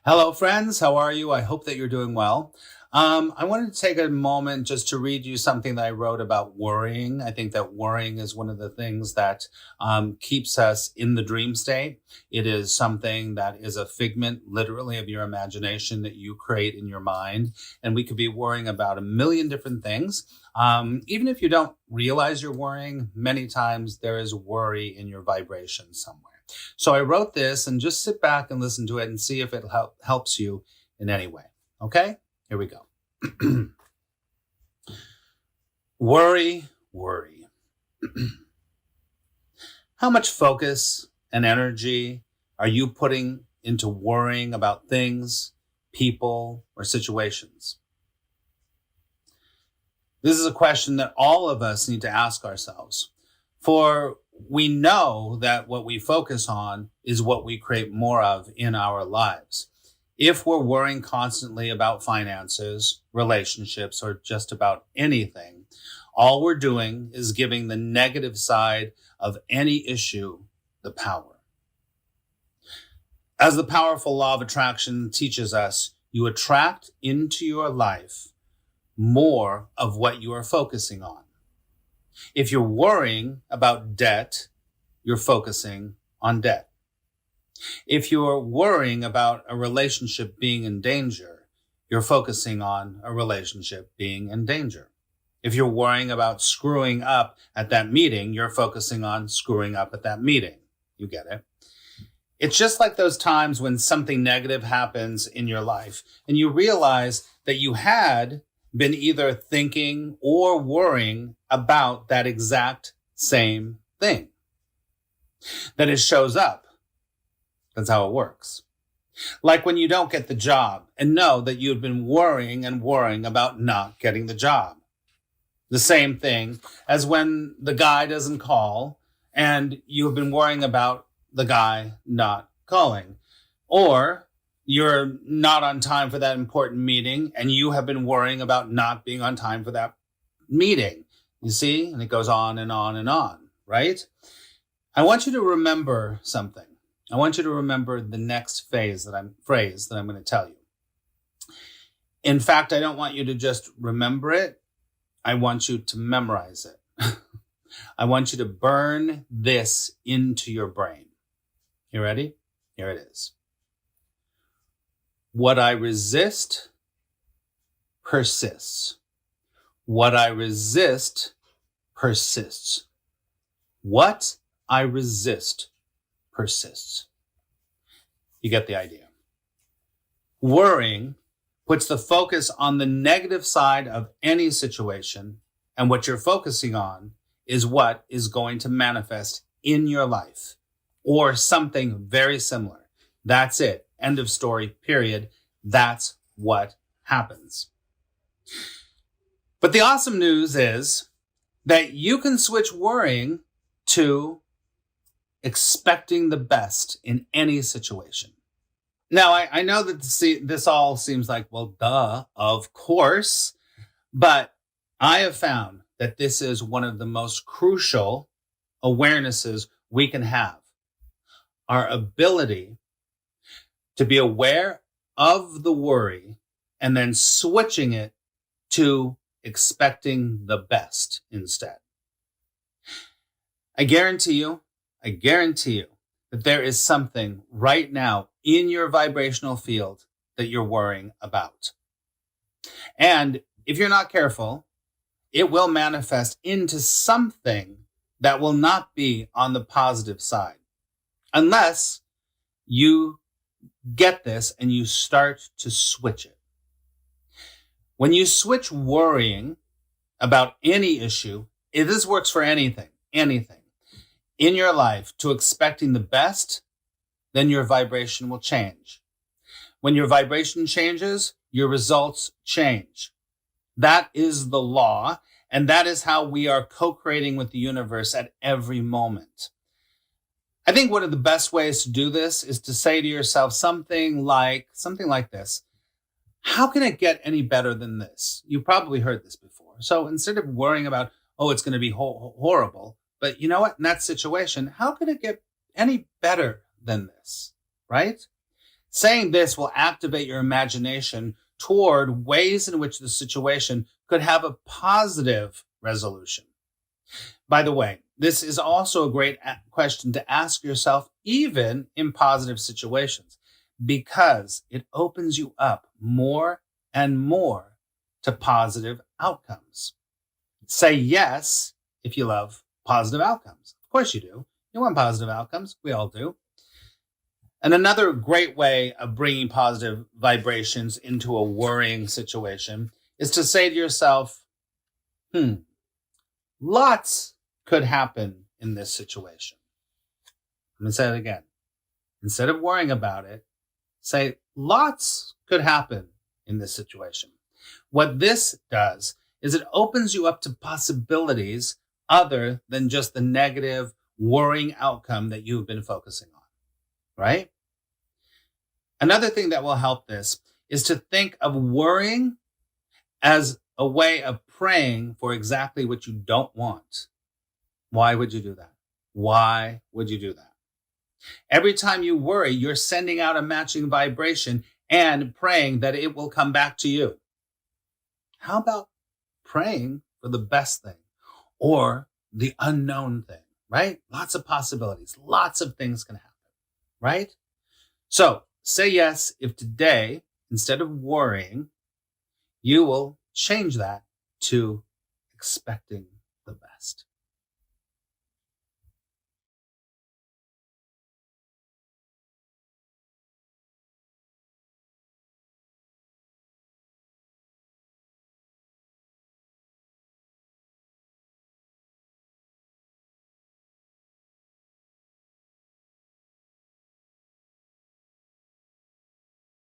Hello, friends. How are you? I hope that you're doing well. I wanted to take a moment just to read you something that I wrote about worrying. I think that worrying is one of the things that keeps us in the dream state. It is something that is a figment, literally, of your imagination that you create in your mind. And we could be worrying about a million different things. Even if you don't realize you're worrying, many times there is worry in your vibration somewhere. So I wrote this, and just sit back and listen to it and see if it helps you in any way. Okay? Here we go. Worry. How much focus and energy are you putting into worrying about things, people, or situations? This is a question that all of us need to ask ourselves. For we know that what we focus on is what we create more of in our lives. If we're worrying constantly about finances, relationships, or just about anything, all we're doing is giving the negative side of any issue the power. As the powerful law of attraction teaches us, you attract into your life more of what you are focusing on. If you're worrying about debt, you're focusing on debt. If you're worrying about a relationship being in danger, you're focusing on a relationship being in danger. If you're worrying about screwing up at that meeting, you're focusing on screwing up at that meeting. You get it? It's just like those times when something negative happens in your life and you realize that you had been either thinking or worrying about that exact same thing. That it shows up. That's how it works. Like when you don't get the job and know that you've been worrying about not getting the job. The same thing as when the guy doesn't call and you've been worrying about the guy not calling. Or you're not on time for that important meeting and you have been worrying about not being on time for that meeting. You see? And it goes on and on and on, right? I want you to remember something. I want you to remember the next phrase that I'm going to tell you. In fact, I don't want you to just remember it. I want you to memorize it. I want you to burn this into your brain. You ready? Here it is. What I resist persists. What I resist persists. What I resist persists. You get the idea. Worrying puts the focus on the negative side of any situation, and what you're focusing on is what is going to manifest in your life, or something very similar. That's it. End of story, period. That's what happens. But the awesome news is that you can switch worrying to expecting the best in any situation. Now, I know that this all seems like, well, duh, of course, but I have found that this is one of the most crucial awarenesses we can have. Our ability to be aware of the worry and then switching it to expecting the best instead. I guarantee you that there is something right now in your vibrational field that you're worrying about. And if you're not careful, it will manifest into something that will not be on the positive side, unless you get this and you start to switch it. When you switch worrying about any issue, this works for anything in your life, to expecting the best, then your vibration will change. When your vibration changes, your results change. That is the law, and that is how we are co-creating with the universe at every moment. I think one of the best ways to do this is to say to yourself something like this. How can it get any better than this? You've probably heard this before. So instead of worrying about, it's going to be horrible, but you know what? In that situation, how could it get any better than this, right? Saying this will activate your imagination toward ways in which the situation could have a positive resolution. By the way, this is also a great question to ask yourself, even in positive situations, because it opens you up more and more to positive outcomes. Say yes if you love positive outcomes. Of course you do. You want positive outcomes. We all do. And another great way of bringing positive vibrations into a worrying situation is to say to yourself, lots could happen in this situation. I'm going to say it again. Instead of worrying about it, say lots could happen in this situation. What this does is it opens you up to possibilities other than just the negative, worrying outcome that you've been focusing on, right? Another thing that will help this is to think of worrying as a way of praying for exactly what you don't want. Why would you do that? Why would you do that? Every time you worry, you're sending out a matching vibration and praying that it will come back to you. How about praying for the best thing or the unknown thing, right? Lots of possibilities. Lots of things can happen, right? So say yes if today, instead of worrying, you will change that to expecting